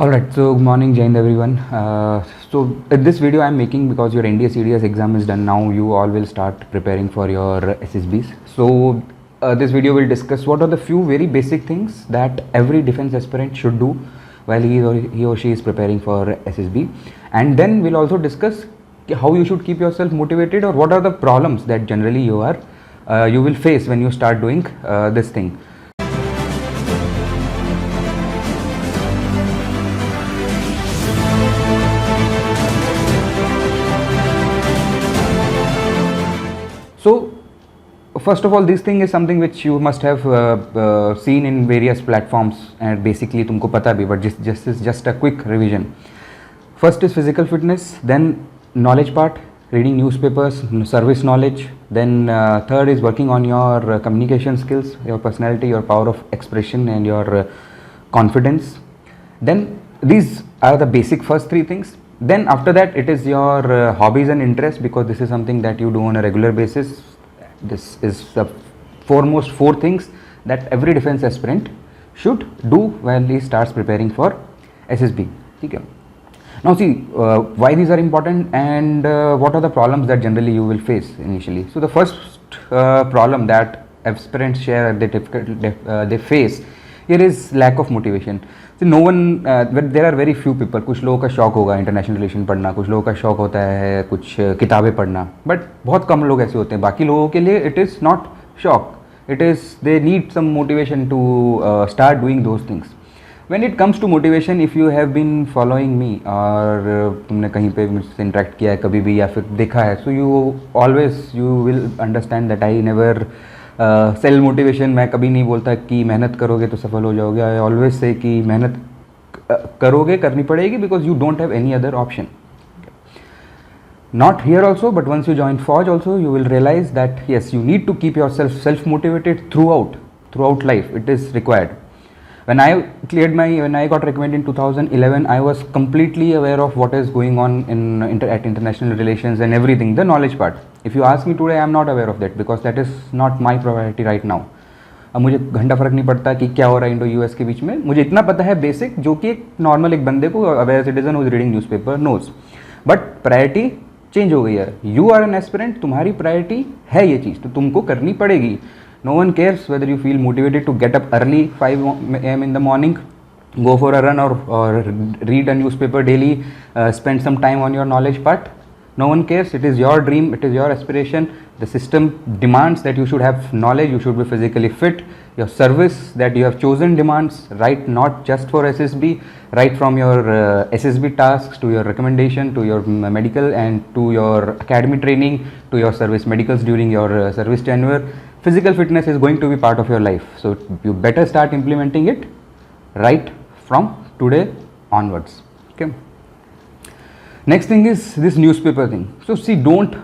Alright, so good morning, Jain everyone. This video I'm making because your NDA CDS exam is done now. You all will start preparing for your SSBs. This video will discuss what are the few very basic things that every defense aspirant should do while he or she is preparing for SSB, and then we'll also discuss how you should keep yourself motivated or what are the problems that generally you will face when you start doing this thing. So first of all, this thing is something which you must have seen in various platforms and basically तुमको पता भी, but just a quick revision. First is physical fitness, then knowledge part, reading newspapers, service knowledge, then third is working on your communication skills, your personality, your power of expression and your confidence. Then these are the basic first three things. Then after that it is your hobbies and interests, because this is something that you do on a regular basis. This is the foremost four things that every defense aspirant should do while he starts preparing for SSB. Okay. Now see why these are important and what are the problems that generally you will face initially. So the first problem that aspirants share, they face here is lack of motivation. So no one, there are very few people. कुछ लोगों का शौक होगा international relation पढ़ना, कुछ लोगों का शौक होता है कुछ किताबें पढ़ना, बट बहुत कम लोग ऐसे होते हैं. बाकी लोगों के लिए इट इज़ नॉट शौक, it is they need some motivation to start doing those things. When it comes to motivation, if you have been following me और तुमने कहीं पे मुझसे इंटरेक्ट किया है कभी भी या फिर देखा है, so you will understand that I never self motivation. मैं कभी नहीं बोलता कि मेहनत करोगे तो सफल हो जाओगे. आई ऑलवेज से कि मेहनत करोगे, करनी पड़ेगी, because you don't have any other option. Not here also, but once you join Forge also, you will realize that yes, you need to keep yourself self-motivated throughout life. It is required. When I got recommended in 2011, I was completely aware of what is going on at international relations and everything, the knowledge part. If you ask me today, I am not aware of that because that is not my priority right now. अब मुझे घंटा फर्क नहीं पड़ता कि क्या हो रहा है इंडो यूएस के बीच में. मुझे इतना पता है बेसिक, जो कि एक नॉर्मल एक बंदे को aware citizen who's reading newspaper knows. But priority change हो गई है. यू आर एन एस्पिरेंट, तुम्हारी प्रायोरिटी है ये चीज़, तो तुमको करनी पड़ेगी. No one cares whether you feel motivated to get up early 5 a.m. in the morning, go for a run or read a newspaper daily, spend some time on your knowledge part. No one cares. It is your dream, it is your aspiration. The system demands that you should have knowledge, you should be physically fit. Your service that you have chosen demands, right, not just for SSB, right from your SSB tasks to your recommendation to your medical and to your academy training to your service medicals during your service tenure. Physical fitness is going to be part of your life, so you better start implementing it right from today onwards. Okay. Next thing is this newspaper thing. So see, don't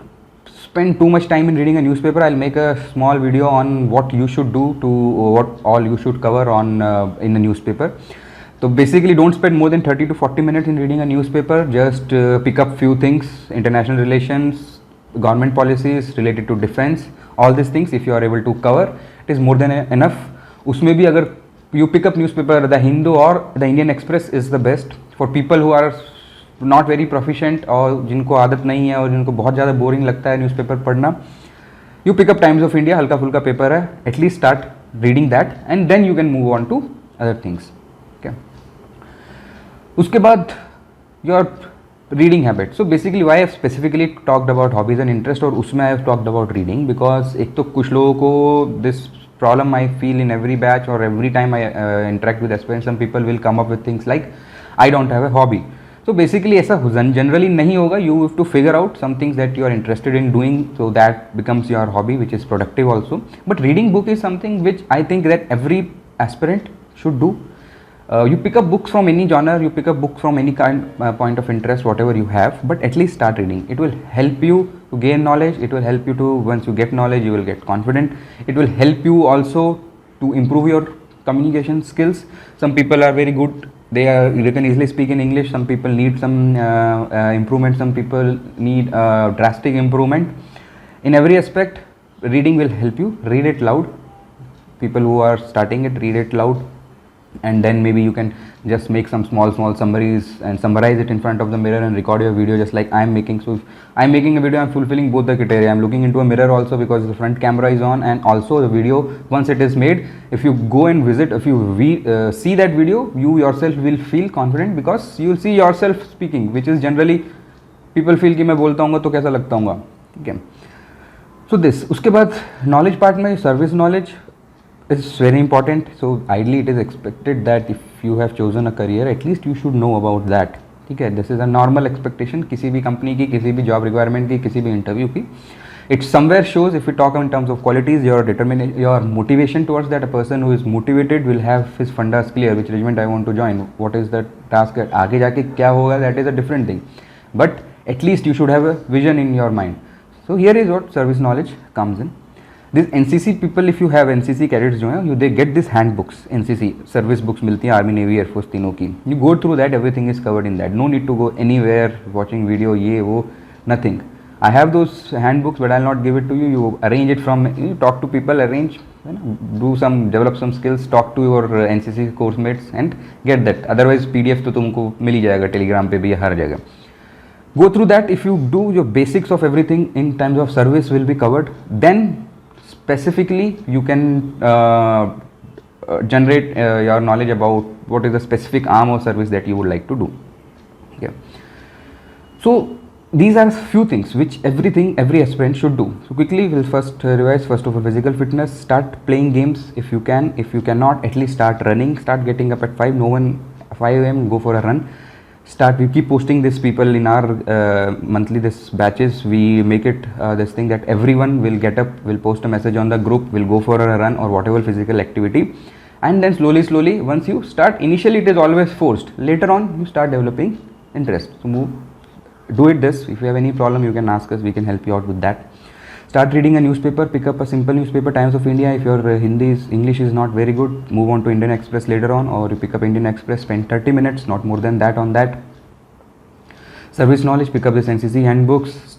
spend too much time in reading a newspaper. I'll make a small video on what you should do to what all you should cover on in a newspaper. So basically, don't spend more than 30 to 40 minutes in reading a newspaper. Just pick up few things: international relations, government policies related to defense, all these things. If you are able to cover, it is more than enough. उसमें भी अगर you pick up newspaper, the Hindu or the Indian Express is the best for people who are not very proficient और जिनको आदत नहीं है और जिनको बहुत ज़्यादा बोरिंग लगता है न्यूज़पेपर पढ़ना. You pick up Times of India, हल्का फुल्का पेपर है, at least start reading that and then you can move on to other things. Okay. उसके बाद your reading habit. So basically why I have specifically talked about hobbies and interest और उसमें I have talked about reading, because एक तो कुछ लोगों को this problem I feel in every batch or every time I interact with aspirants, some people will come up with things like I don't have a hobby. So basically ऐसा generally नहीं होगा. You have to figure out some things that you are interested in doing, so that becomes your hobby, which is productive also. But reading book is something which I think that every aspirant should do. You pick up books from any genre, you pick up books from any kind point of interest, whatever you have, but at least start reading. It will help you to gain knowledge. It will help you to, once you get knowledge, you will get confident. It will help you also to improve your communication skills. Some people are very good, they can easily speak in English. Some people need some improvement, some people need drastic improvement. In every aspect, reading will help you. Read it loud. People who are starting it, read it loud. and then maybe you can just make some small summaries and summarize it in front of the mirror and record your video just like I'm making. So if I'm making a video, I'm fulfilling both the criteria. I'm looking into a mirror also because the front camera is on, and also the video, once it is made, if you go and visit, if you see that video, you yourself will feel confident because you will see yourself speaking, which is generally people feel कि मैं बोलता हूँ तो कैसा लगता हूँ, ठीक है. So this, उसके बाद knowledge part में service knowledge is very important. So ideally it is expected that if you have chosen a career, at least you should know about that, ठीक है. This is a normal expectation किसी भी company की, किसी भी job requirement की, किसी भी interview की. It somewhere shows, if we talk in terms of qualities, your determination, your motivation towards that. A person who is motivated will have his fundas clear, which regiment I want to join, what is the task, आगे जाके क्या होगा, that is a different thing, but at least you should have a vision in your mind. So here is what service knowledge comes in. This NCC people, if you have NCC cadets जो हैं, they get this handbooks, NCC service books मिलती हैं army navy air force तीनों की. You go through that, everything is covered in that. No need to go anywhere watching video, ये वो, nothing. I have those handbooks, but I'll not give it to you. You arrange it from, you talk to people, arrange, do some, develop some skills, talk to your NCC course mates and get that. Otherwise PDF तो तुमको मिल ही जाएगा Telegram पे भी, हर जगह. Go through that. If you do, your basics of everything in terms of service will be covered. Then specifically you can generate your knowledge about what is the specific arm or service that you would like to do. Okay. So these are few things which every aspirant should do. So quickly we'll first revise. First of all, physical fitness. Start playing games if you can. If you cannot, at least start running. Start getting up at 5 a.m. go for a run. Start, we keep posting this people in our monthly this batches. We make it this thing that everyone will get up, will post a message on the group, will go for a run or whatever physical activity, and then slowly once you start, initially it is always forced, later on you start developing interest. So do it this. If you have any problem, you can ask us, we can help you out with that. Start reading a newspaper. Pick up a simple newspaper, Times of India. If your English is not very good, move on to Indian Express later on, or you pick up Indian Express, spend 30 minutes, not more than that on that. Service knowledge, pick up this NCC handbooks.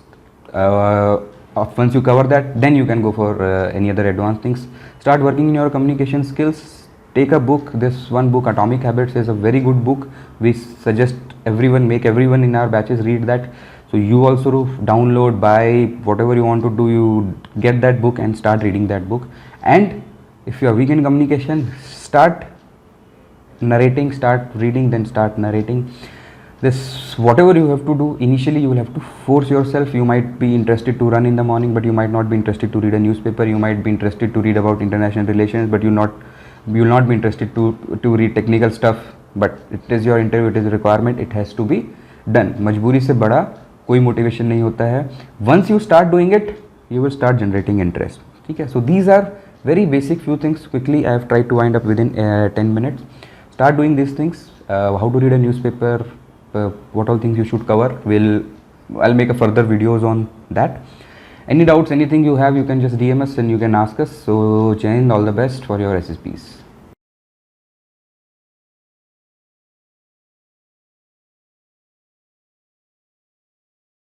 Once you cover that, then you can go for any other advanced things. Start working in your communication skills. Take a book. This one book, Atomic Habits, is a very good book. We suggest everyone, make everyone in our batches read that. So you also download, buy, whatever you want to do, you get that book and start reading that book. And if you are weak in communication, start narrating, start reading, then start narrating. This, whatever you have to do, initially you will have to force yourself. You might be interested to run in the morning, but you might not be interested to read a newspaper. You might be interested to read about international relations, but you will not be interested to read technical stuff. But it is your interview, it is a requirement, it has to be done. मजबूरी से बड़ा कोई motivation नहीं होता है. Once you start doing it, you will start generating interest, ठीक है. So these are very basic few things. Quickly, I have tried to wind up within 10 minutes. Start doing these things. How to read a newspaper, what all things you should cover. I'll make a further videos on that. Any doubts, anything you have, you can just DM us and you can ask us. So Jai Hind, all the best for your SSPs.